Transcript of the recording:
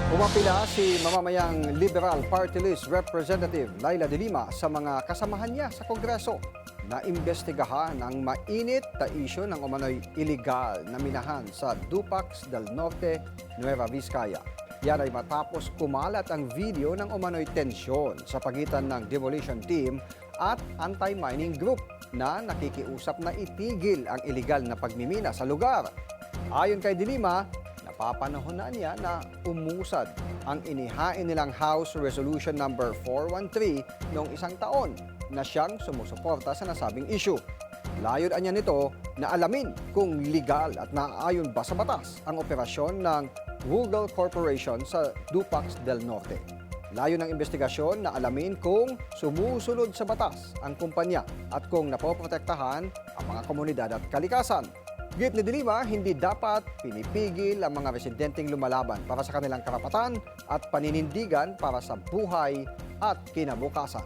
Umapila si mamamayang Liberal Party List Representative Laila de Lima sa mga kasamahan niya sa Kongreso na imbestigahan ang mainit na isyu ng umano'y iligal na minahan sa Dupax del Norte, Nueva Vizcaya. Yan ay matapos kumalat ang video ng umano'y tensyon sa pagitan ng demolition team at anti-mining group na nakikiusap na itigil ang iligal na pagmimina sa lugar. Ayon kay de Lima, napapanahon na niya na umusad ang inihain nilang House Resolution number 413 noong isang taon na siyang sumusuporta sa nasabing issue. Layon niya nito na alamin kung legal at naaayon ba sa batas ang operasyon ng Google Corporation sa Dupax del Norte. Layon ng investigasyon na alamin kung sumusunod sa batas ang kumpanya at kung napoprotektahan ang mga komunidad at kalikasan. Git ni de Lima, hindi dapat pinipigil ang mga residenteng lumalaban para sa kanilang karapatan at paninindigan para sa buhay at kinabukasan.